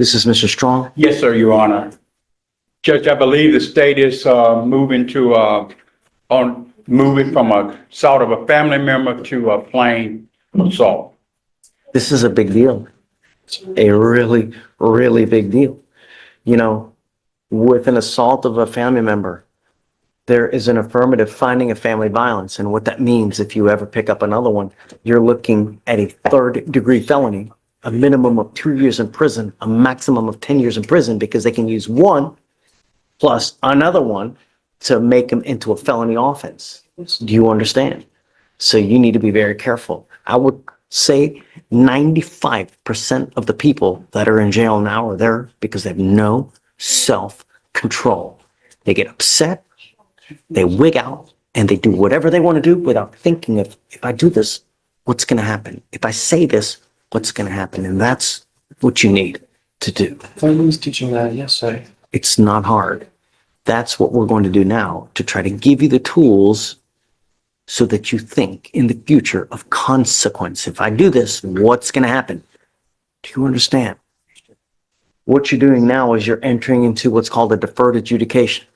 This is Mr. Strong. Yes, sir, Your Honor. Judge, I believe the state is moving from a sort of a family member to a plain assault. This is a big deal. A really, really big deal. You know, with an assault of a family member, there is an affirmative finding of family violence. And what that means, if you ever pick up another one, you're looking at a third-degree felony, a minimum of 2 years in prison, a maximum of 10 years in prison, because they can use one plus another one to make them into a felony offense. Do you understand? So you need to be very careful. I would say 95% of the people that are in jail now are there because they have no self-control. They get upset, they wig out, and they do whatever they want to do without thinking of, if I do this, what's going to happen? If I say this, what's going to happen? And that's what you need to do. I was teaching that yesterday. It's not hard. That's what we're going to do now, to try to give you the tools so that you think in the future of consequence. If I do this, what's going to happen? Do you understand? What you're doing now is you're entering into what's called a deferred adjudication.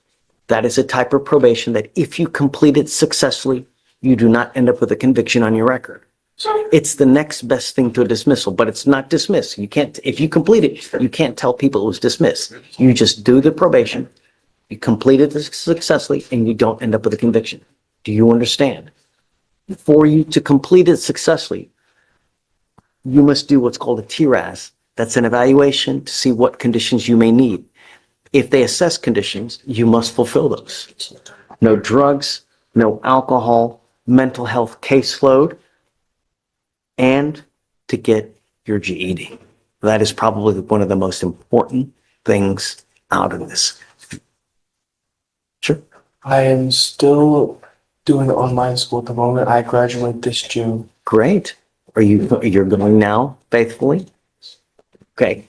That is a type of probation that if you complete it successfully, you do not end up with a conviction on your record. It's the next best thing to a dismissal, but it's not dismissed. You can't, if you complete it, you can't tell people it was dismissed. You just do the probation, you complete it successfully, and you don't end up with a conviction. Do you understand? For you to complete it successfully, you must do what's called a TRAS. That's an evaluation to see what conditions you may need. If they assess conditions, you must fulfill those. No drugs, no alcohol, mental health caseload, and to get your GED. That is probably one of the most important things out of this. Sure. I am still doing online school at the moment. I graduate this June. Great. You're going now faithfully? Okay.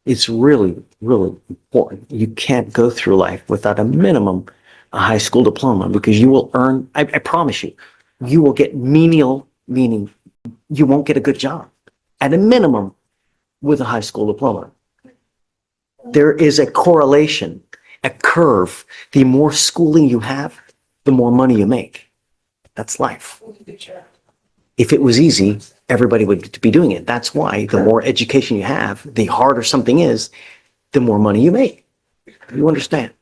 It's really, really important. You can't go through life without a minimum, a high school diploma, because you will earn, I promise you, you will get menial, meaning you won't get a good job at a minimum with a high school diploma. There is a correlation, a curve. The more schooling you have, the more money you make. That's life. If it was easy, everybody would be doing it. That's why the more education you have, the harder something is, the more money you make. You understand?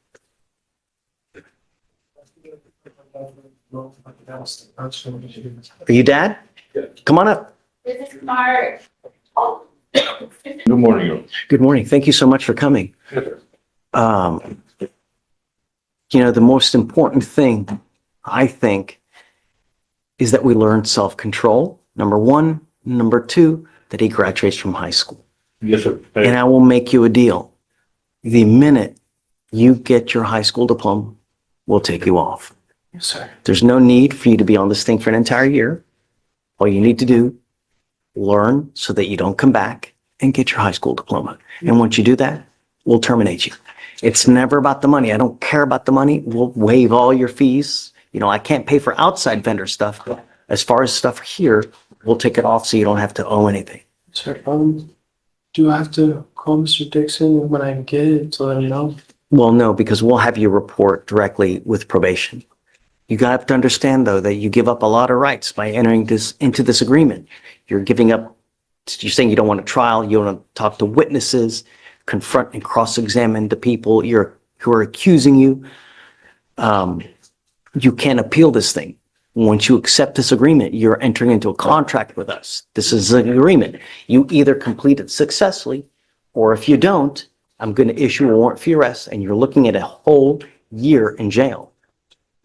Are you Dad? Yeah. Come on up. This is Mark. Good morning. Good morning. Thank you so much for coming. You know, the most important thing, I think, is that we learn self-control, number one. Number two, that he graduates from high school. Yes, sir. And I will make you a deal. The minute you get your high school diploma, we'll take you off. Yes, sir. There's no need for you to be on this thing for an entire year. All you need to do, learn so that you don't come back and get your high school diploma. And once you do that, we'll terminate you. It's never about the money. I don't care about the money. We'll waive all your fees. You know, I can't pay for outside vendor stuff. As far as stuff here, we'll take it off so you don't have to owe anything. Sir, do I have to call Mr. Dixon when I get it to let him know? Well, no, because we'll have you report directly with probation. You have to understand, though, that you give up a lot of rights by entering into this agreement. You're giving up, you're saying you don't want a trial, you don't want to talk to witnesses, confront and cross-examine the people who are accusing you. You can't appeal this thing. Once you accept this agreement, you're entering into a contract with us. This is an agreement. You either complete it successfully, or if you don't, I'm going to issue a warrant for your arrest, and you're looking at a whole year in jail.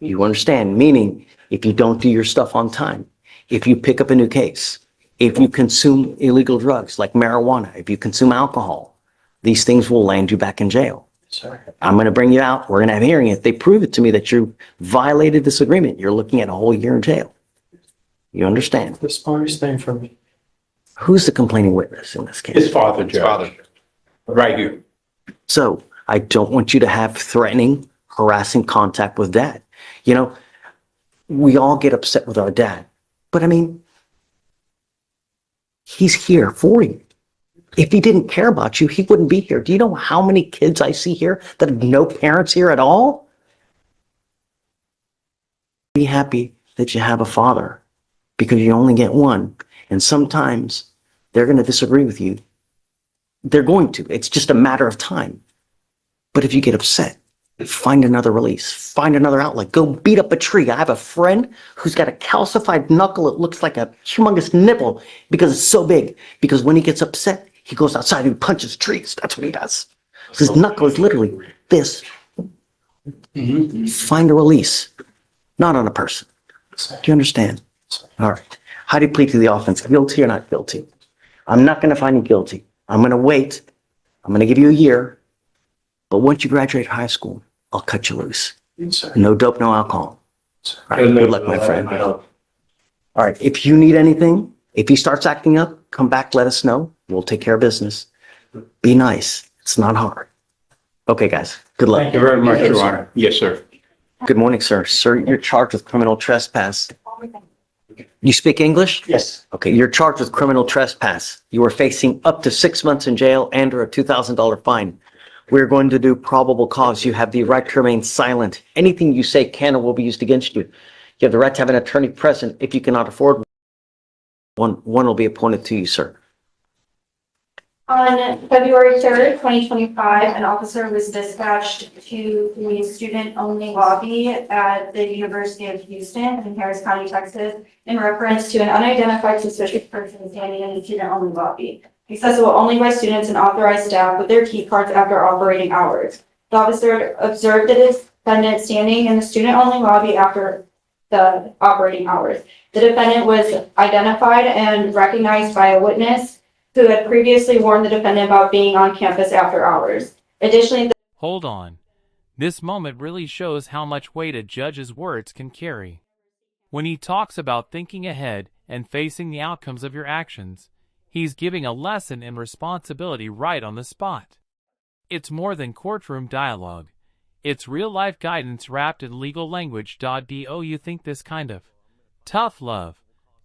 You understand? Meaning, if you don't do your stuff on time, if you pick up a new case, if you consume illegal drugs like marijuana, if you consume alcohol, these things will land you back in jail. Sir. I'm going to bring you out. We're going to have a hearing. If they prove it to me that you violated this agreement, you're looking at a whole year in jail. You understand? The smartest thing for me. Who's the complaining witness in this case? His father, Judge. Right here. So I don't want you to have threatening, harassing contact with Dad. You know, we all get upset with our dad, but I mean, he's here for you. If he didn't care about you, he wouldn't be here. Do you know how many kids I see here that have no parents here at all? Be happy that you have a father because you only get one. And sometimes they're going to disagree with you. They're going to. It's just a matter of time. But if you get upset, find another release, find another outlet, go beat up a tree. I have a friend who's got a calcified knuckle. It looks like a humongous nipple because it's so big. Because when he gets upset, he goes outside and punches trees. That's what he does. So his knuckle is literally this. Find a release, not on a person. Do you understand? All right. How do you plead to the offense? Guilty or not guilty? I'm not going to find you guilty. I'm going to wait. I'm going to give you a year. But once you graduate high school, I'll cut you loose. No dope, no alcohol. All right, good luck, my friend. All right, if you need anything, if he starts acting up, come back, let us know. We'll take care of business. Be nice. It's not hard. Okay, guys, good luck. Thank you very much, Your Honor. Yes, sir. Good morning, sir. Sir, you're charged with criminal trespass. You speak English? Yes. Okay, you're charged with criminal trespass. You are facing up to 6 months in jail and or a $2,000 fine. We're going to do probable cause. You have the right to remain silent. Anything you say can or will be used against you. You have the right to have an attorney present. If you cannot afford one will be appointed to you, sir. On February 3rd, 2025, an officer was dispatched to the student-only lobby at the University of Houston in Harris County, Texas, in reference to an unidentified suspicious person standing in the student-only lobby, accessible only by students and authorized staff with their key cards after operating hours. The officer observed the defendant standing in the student-only lobby after the operating hours. The defendant was identified and recognized by a witness who had previously warned the defendant about being on campus after hours. Additionally, Hold on. This moment really shows how much weight a judge's words can carry. When he talks about thinking ahead and facing the outcomes of your actions, he's giving a lesson in responsibility right on the spot. It's more than courtroom dialogue. It's real-life guidance wrapped in legal language. Do you think this kind of tough love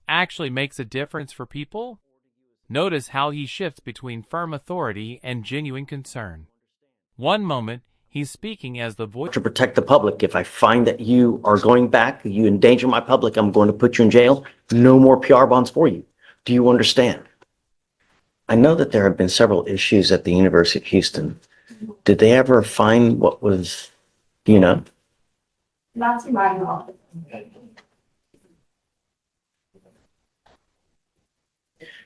actually makes a difference for people? Notice how he shifts between firm authority and genuine concern. One moment, he's speaking as the voice To protect the public. If I find that you are going back, you endanger my public, I'm going to put you in jail. No more PR bonds for you. Do you understand? I know that there have been several issues at the University of Houston. Did they ever find what was, not to my knowledge.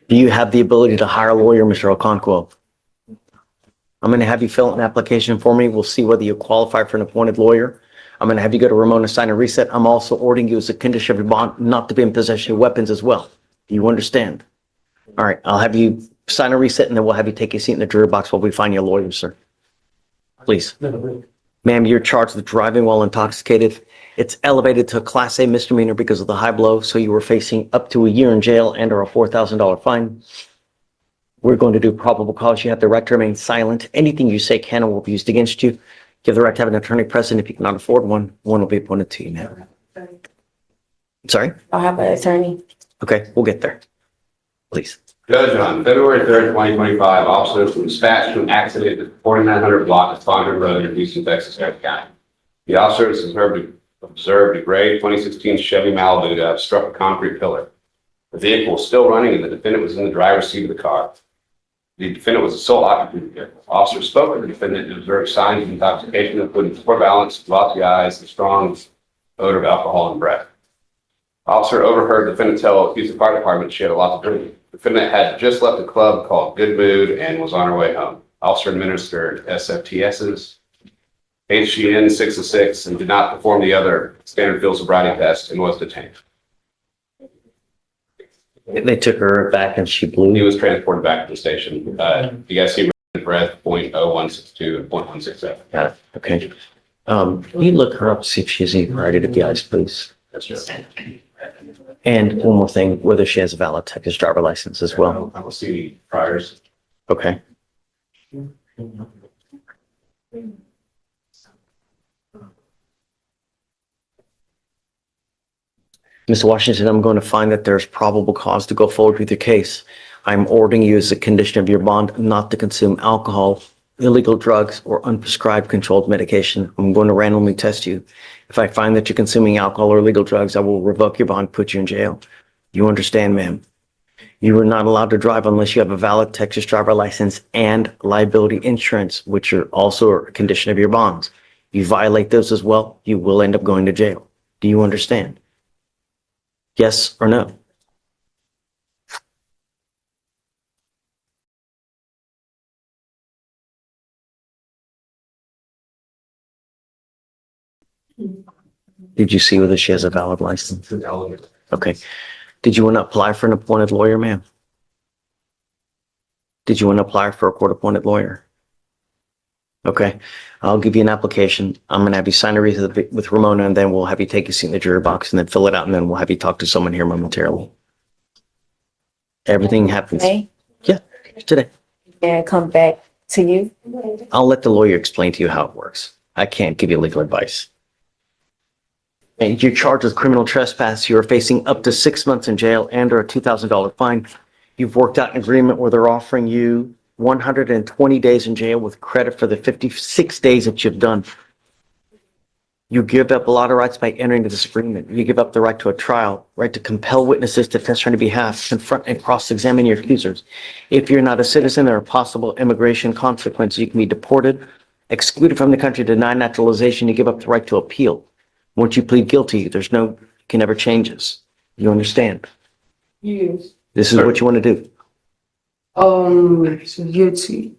Do you have the ability to hire a lawyer, Mr. Okonkwo? I'm going to have you fill out an application for me. We'll see whether you qualify for an appointed lawyer. I'm going to have you go to Ramona, sign a reset. I'm also ordering you as a condition of your bond not to be in possession of weapons as well. Do you understand? All right, I'll have you sign a reset and then we'll have you take a seat in the jury box while we find you a lawyer, sir. Please. Ma'am, you're charged with driving while intoxicated. It's elevated to a Class A misdemeanor because of the high blow, so you were facing up to a year in jail and or a $4,000 fine. We're going to do probable cause. You have the right to remain silent. Anything you say can or will be used against you. You have the right to have an attorney present. If you cannot afford one will be appointed to you now. Sorry? I'll have an attorney. Okay, we'll get there. Please. Judge, on February 3rd, 2025, officers were dispatched to an accident at the 4900 block of Fondren Road in Houston, Texas, Harris County. The officers observed a gray 2016 Chevy Malibu to have struck a concrete pillar. The vehicle was still running and the defendant was in the driver's seat of the car. The defendant was the sole occupant of the vehicle. Officers spoke with the defendant and observed signs of intoxication, including poor balance, glossy eyes, and strong odor of alcohol and breath. Officer overheard the defendant tell Houston Fire Department she had a lot to drink. The defendant had just left a club called Good Mood and was on her way home. Officer administered SFTSs, HGN 6 and 6, and did not perform the other standard field sobriety test and was detained. They took her back and she He blew. was transported back to the station. You guys see breath 0.0162 and 0.167. Got it. Okay. Can you look her up, see if she has any priority to the eyes, please? And one more thing, whether she has a valid Texas driver license as well. I will see priors. Okay. Mr. Washington, I'm going to find that there's probable cause to go forward with your case. I'm ordering you as a condition of your bond not to consume alcohol, illegal drugs, or unprescribed controlled medication. I'm going to randomly test you. If I find that you're consuming alcohol or illegal drugs, I will revoke your bond, put you in jail. You understand, ma'am? You are not allowed to drive unless you have a valid Texas driver license and liability insurance, which are also a condition of your bonds. You violate those as well, you will end up going to jail. Do you understand? Yes or no? Did you see whether she has a valid license? Okay. Did you want to apply for an appointed lawyer, ma'am? Did you want to apply for a court-appointed lawyer? Okay. I'll give you an application. I'm going to have you sign a with Ramona, and then we'll have you take a seat in the jury box and then fill it out, and then we'll have you talk to someone here momentarily. Everything happens. Today? Yeah, today. And come back to you? I'll let the lawyer explain to you how it works. I can't give you legal advice. And you're charged with criminal trespass. You are facing up to 6 months in jail and or a $2,000 fine. You've worked out an agreement where they're offering you 120 days in jail with credit for the 56 days that you've done. You give up a lot of rights by entering into this agreement. You give up the right to a trial, right to compel witnesses to testify on your behalf, confront and cross-examine your accusers. If you're not a citizen, there are possible immigration consequences. You can be deported, excluded from the country, denied naturalization. You give up the right to appeal. Once you plead guilty, there's no, can never change this. You understand? Yes. This is what you want to do. Guilty.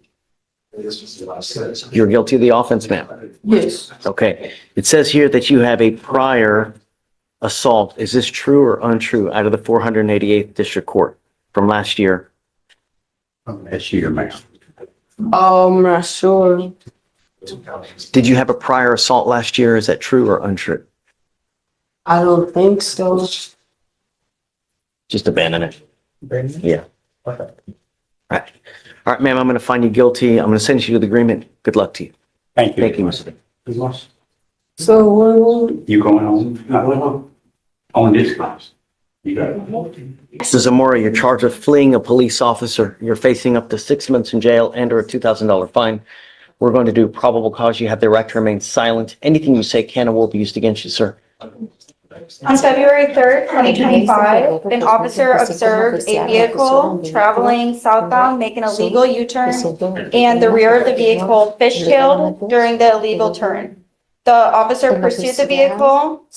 You're guilty of the offense, ma'am. Yes. Okay. It says here that you have a prior assault. Is this true or untrue out of the 488th District Court from last year? That's you, ma'am. I'm not sure. Did you have a prior assault last year? Is that true or untrue? I don't think so. Just abandon it. Yeah. Right. All right, ma'am, I'm going to find you guilty. I'm going to send you to the agreement. Good luck to you. Thank you. Thank you, Mr. So what? You going home? Not going home. On this class. You got it. Mr. Zamora, you're charged with fleeing a police officer. You're facing up to 6 months in jail and or a $2,000 fine. We're going to do probable cause. You have the right to remain silent. Anything you say can and will be used against you, sir. On February 3rd, 2025, an officer observed a vehicle traveling southbound making a legal U-turn, and the rear of the vehicle fishtailed during the illegal turn. The officer pursued the vehicle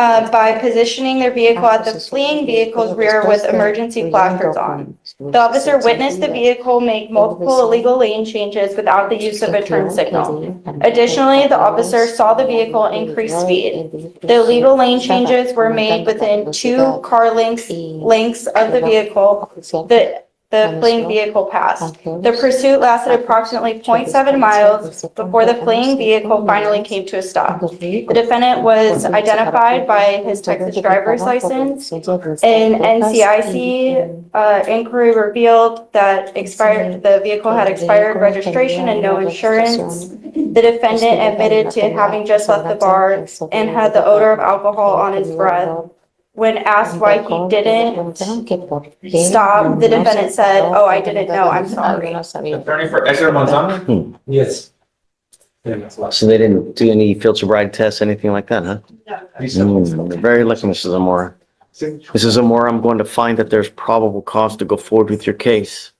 by positioning their vehicle at the fleeing vehicle's rear with emergency flashers on. The officer witnessed the vehicle make multiple illegal lane changes without the use of a turn signal. Additionally, the officer saw the vehicle increase speed. The illegal lane changes were made within 2 car lengths of the vehicle. The fleeing vehicle passed. The pursuit lasted approximately 0.7 miles before the fleeing vehicle finally came to a stop. The defendant was identified by his Texas driver's license. An NCIC inquiry revealed that the vehicle had expired registration and no insurance. The defendant admitted to having just left the bar and had the odor of alcohol on his breath. When asked why he didn't stop, the defendant said, "Oh, I didn't know, I'm sorry." Attorney for Exeter Monzano? Yes. So they didn't do any field sobriety tests, anything like that, huh? Very lucky, Mrs. Zamora. Mrs. Zamora, I'm going to find that there's probable cause to go forward with your case.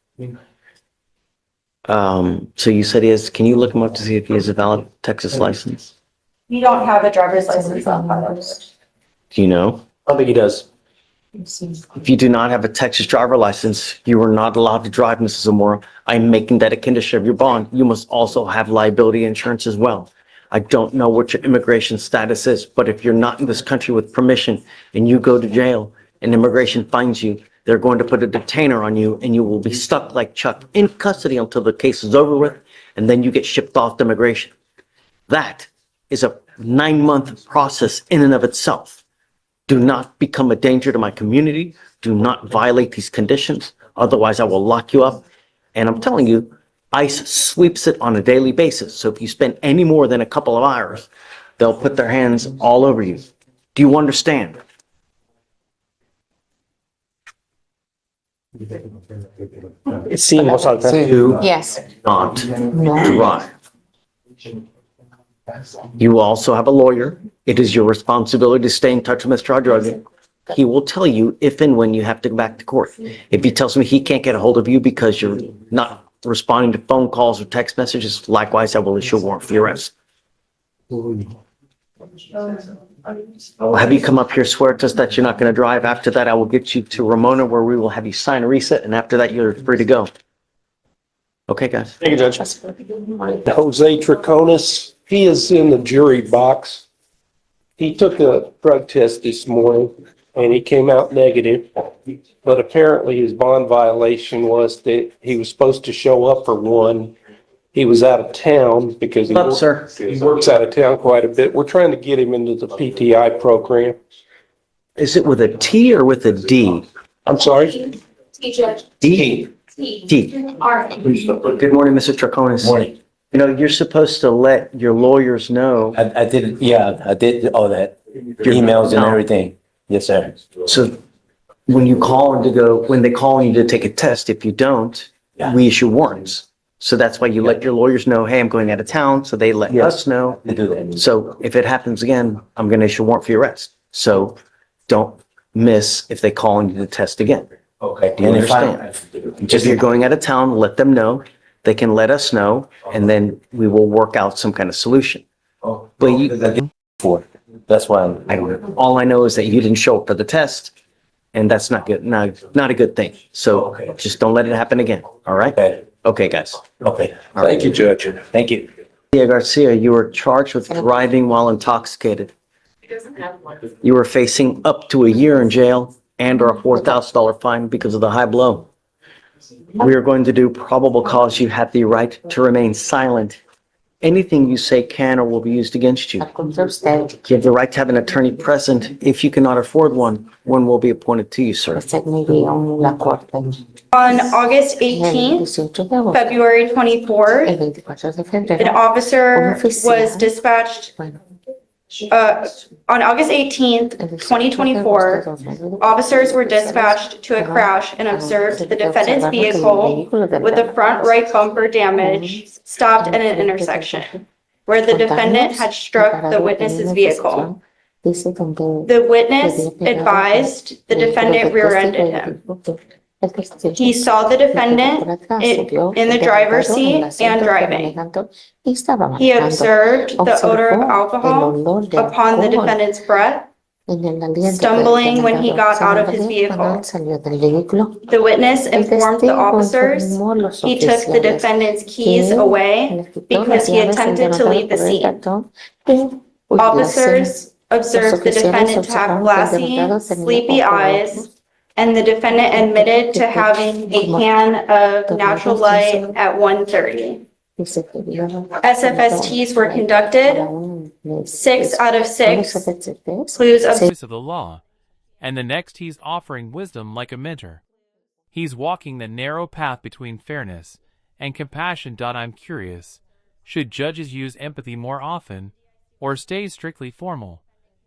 So you said he is, can you look him up to see if he has a valid Texas license? You don't have a driver's license on file. Do you know? I don't think he does. If you do not have a Texas driver license, you are not allowed to drive, Mrs. Zamora. I'm making that a condition of your bond. You must also have liability insurance as well. I don't know what your immigration status is, but if you're not in this country with permission and you go to jail and immigration finds you, they're going to put a detainer on you and you will be stuck like Chuck in custody until the case is over with, and then you get shipped off to immigration. That is a 9-month process in and of itself. Do not become a danger to my community. Do not violate these conditions. Otherwise, I will lock you up. And I'm telling you, ICE sweeps it on a daily basis. So if you spend any more than a couple of hours, they'll put their hands all over you. Do you understand? Sí, en voz alta. Do Yes. not No. drive. You also have a lawyer. It is your responsibility to stay in touch with Mr. Hardrogan. He will tell you if and when you have to go back to court. If he tells me he can't get a hold of you because you're not responding to phone calls or text messages, likewise, I will issue a warrant for your arrest. I will have you come up here, swear to us that you're not going to drive. After that, I will get you to Ramona where we will have you sign a reset, and after that, you're free to go. Okay, guys? Thank you, Judge. Jose Triconis, he is in the jury box. He took a drug test this morning and he came out negative. But apparently his bond violation was that he was supposed to show up for one. He was out of town because he What's up, sir? he works out of town quite a bit. We're trying to get him into the PTI program. Is it with a T or with a D? I'm sorry? D. D. Good morning, Mr. Triconis. Morning. You know, you're supposed to let your lawyers know. I did, yeah, I did all that, emails and everything. Yes, sir. So when you call and to go, when they call you to take a test, if you don't, Yeah. we issue warrants. So that's why you let your lawyers know, hey, I'm going out of town. So they let Yeah. us know. I do that. So if it happens again, I'm going to issue a warrant for your arrest. So don't miss if they call you to test again. Okay. Do you And if I- understand? If you're going out of town, let them know. They can let us know, and then we will work out some kind of solution. Oh, But you, because I did before. That's why I'm. I don't know. All I know is that you didn't show up for the test, and that's not good, not a good thing. So Okay. just don't let it happen again, all right? Okay, Okay, guys. okay. Thank you, Judge. Thank you. Garcia Garcia, you were charged with driving while intoxicated. You were facing up to a year in jail and/or a $4,000 fine because of the high blow. We are going to do probable cause. You have the right to remain silent. Anything you say can or will be used against you. You have the right to have an attorney present. If you cannot afford one will be appointed to you, sir. On August 18th, February 24th, an officer was dispatched, on August 18th, 2024, officers were dispatched to a crash and observed the defendant's vehicle with the front right bumper damage stopped at an intersection where the defendant had struck the witness's vehicle. The witness advised the defendant rear-ended him. He saw the defendant in the driver's seat and driving. He observed the odor of alcohol upon the defendant's breath, stumbling when he got out of his vehicle. The witness informed the officers he took the defendant's keys away because he attempted to leave the scene. Officers observed the defendant to have glassy, sleepy eyes, and the defendant admitted to having a can of natural light at 1:30. SFSTs were conducted. 6 out of 6 clues of Voice of the law, and the next he's offering wisdom like a mentor. He's walking the narrow path between fairness and compassion. I'm curious, should judges use empathy more often or stay strictly formal?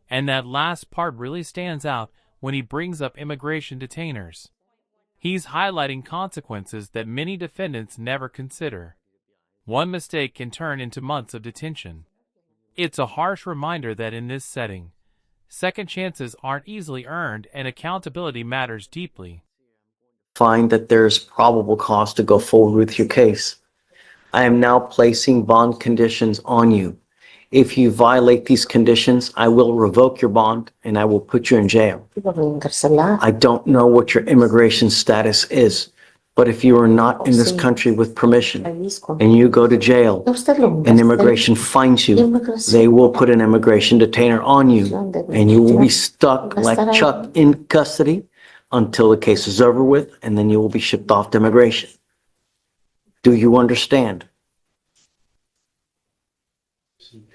And that last part really stands out when he brings up immigration detainers. He's highlighting consequences that many defendants never consider. One mistake can turn into months of detention. It's a harsh reminder that in this setting, second chances aren't easily earned and accountability matters deeply. Find that there's probable cause to go forward with your case. I am now placing bond conditions on you. If you violate these conditions, I will revoke your bond and I will put you in jail. I don't know what your immigration status is, but if you are not in this country with permission and you go to jail and immigration finds you, they will put an immigration detainer on you and you will be stuck like Chuck in custody until the case is over with, and then you will be shipped off to immigration. Do you understand?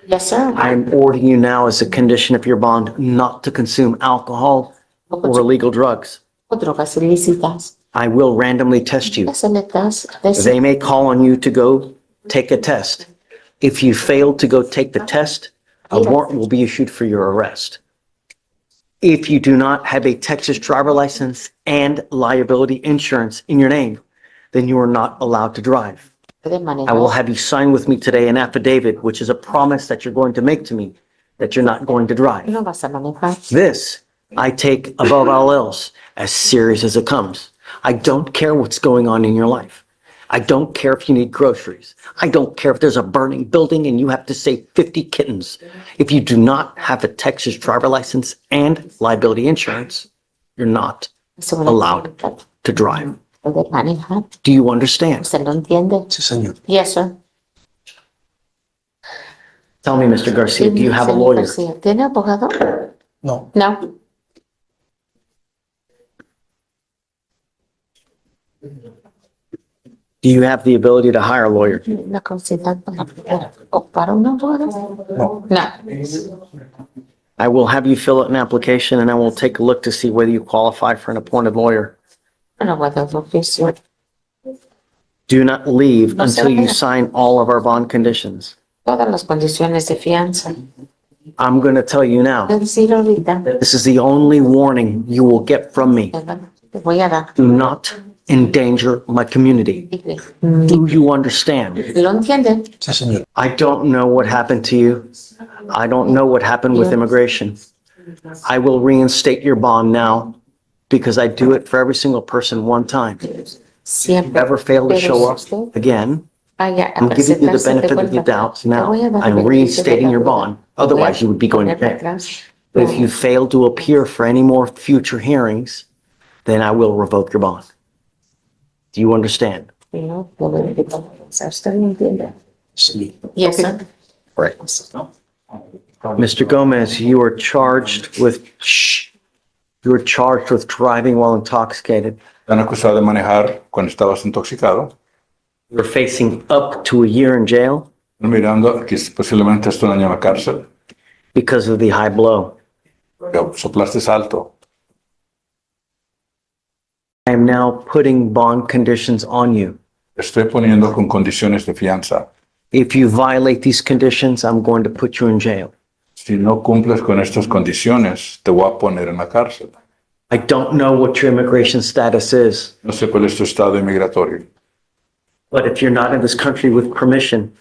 Yes, sir. I am ordering you now as a condition of your bond not to consume alcohol or illegal drugs. I will randomly test you. They may call on you to go take a test. If you fail to go take the test, a warrant will be issued for your arrest. If you do not have a Texas driver license and liability insurance in your name, then you are not allowed to drive. Puede I will manejar. have you sign with me today an affidavit, which is a promise that you're going to make to me that you're not going to drive. No vas a manejar. This I take above all else as serious as it comes. I don't care what's going on in your life. I don't care if you need groceries. I don't care if there's a burning building and you have to save 50 kittens. If you do not have a Texas driver license and liability insurance, you're not allowed to drive. Puede manejar. Do you understand? ¿Se lo entiende? Sí, señor. Yes, sir. Tell me, Mr. Garcia, do you have a Señor lawyer? García, ¿tiene abogado? No. No. Do you have the ability to hire a lawyer? La capacidad para poder ocupar un abogado? No. No. I will have you fill out an application and I will take a look to see whether you qualify for an appointed lawyer. Un abogado de oficio. Do not leave No se until you vaya. sign all of our bond conditions. Todas las condiciones de fianza. I'm going to tell you now, Voy a decir ahorita. this is the only warning you will get from me. Te voy a dar. Do not endanger my community. Do you understand? ¿Lo entiende? Sí, señor. I don't know what happened to you. I don't know what happened with immigration. I will reinstate your bond now because I do it for every single person one time. Siempre. Ever fail to show up again, Vaya a I'm giving you the presentarse de benefit of the vuelta. doubt Te now. voy a dar el I'm beneficio de reinstating la your duda. bond. Te voy a Otherwise, you would be going to poner jail. atrás. But if you fail to appear for any more future hearings, then I will revoke your bond. Do you understand? Si no, lo voy a quitar. ¿Usted lo entiende? Sí. Yes, sir. Right. Mr. Gomez, you are charged with, you are charged with driving while intoxicated. Te han acusado de manejar cuando estabas intoxicado, You're facing up to a year in jail mirando que posiblemente estés un año en la cárcel, because of the high blow. que soplaste alto. I am now putting bond conditions on you. Estoy poniendo con condiciones de fianza. If you violate these conditions, I'm going to put you in jail. Si no cumples con estas condiciones, te voy a poner en la cárcel. I don't know what your immigration status is, No sé cuál es tu estado inmigratorio. but if you're not in this country with permission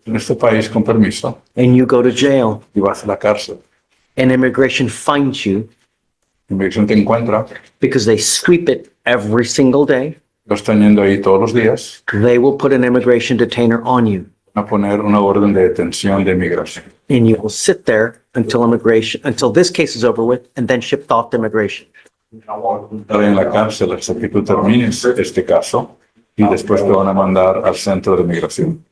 En este país, con permiso, and you go to jail y vas a la cárcel. and immigration finds you Inmigración te encuentra, because they sweep it every single day, lo están yendo ahí todos los días, they will put an immigration detainer on you. van a poner una orden de detención de inmigración. And you will sit there until this case is over with and then shipped off to immigration. Estar en la cárcel hasta que tú termines este caso y después te van a mandar al centro de migración.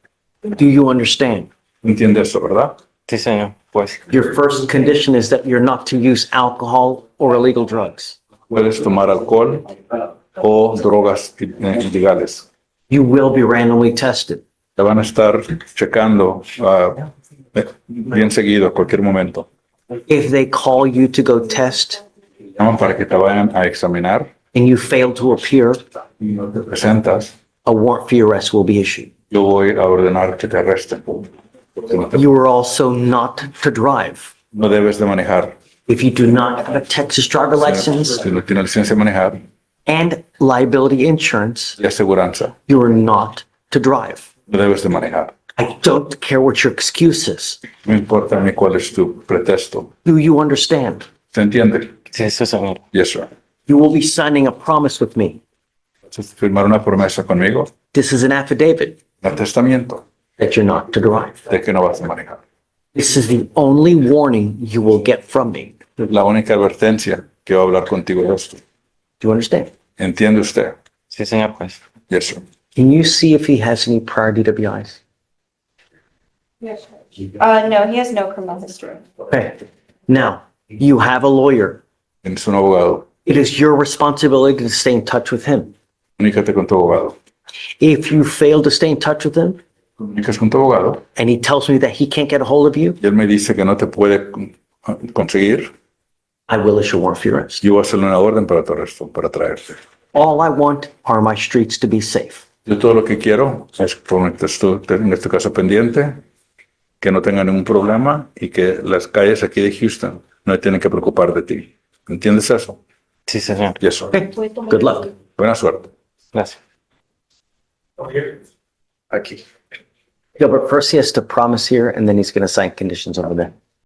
Do you understand? ¿Entiendes eso, verdad? Sí, señor. Pues, Your first condition is that you're not to use alcohol or illegal drugs. Puedes tomar alcohol o drogas ilegales. You will be randomly tested. Te van a estar checando bien seguido a cualquier momento. If they call you to go test Llaman para que te vayan a examinar and you fail to appear, y no te presentas. a warrant for your arrest will be issued. Yo voy a ordenar que te arresten. Porque You are also not to drive. no debes de manejar. If you do not have a Texas driver license Si no tienes licencia de manejar and liability insurance, y aseguranza, you are not to drive. no debes de manejar. I don't care what your excuse is. No importa ni cuál es tu pretexto. Do you understand? ¿Se entiende? sí, sí, señor. Yes, sir. You will be signing a promise with me. Entonces, firmar una promesa conmigo, This is an affidavit un testamento that you're not to drive. de que no vas a manejar. This is the only warning you will get from me. Es la única advertencia que voy a hablar contigo de esto. Do you understand? ¿Entiende usted? Sí, señor, pues. Yes, sir. Can you see if he has any prior DWIs? No, he has no criminal history. Okay. Now, you have a lawyer. Tienes un abogado. It is your responsibility to stay in touch with him. Comunícate con tu abogado. If you fail to stay in touch with him Comunicas con tu abogado and he tells me that he can't get a hold of you, y él me dice que no te puede conseguir. I will issue a warrant for your arrest. Yo voy a hacerle una orden para tu arresto, para traerte. All I want are my streets to be safe. Yo todo lo que quiero es ponerte en este caso pendiente, que no tenga ningún problema y que las calles aquí de Houston no tienen que preocupar de ti. ¿Entiendes eso? Sí, señor. Yes, sir. Okay, good luck. Buena suerte. Gracias. Aquí. Gilbert, first he has to promise here, and then he's going to sign conditions over there.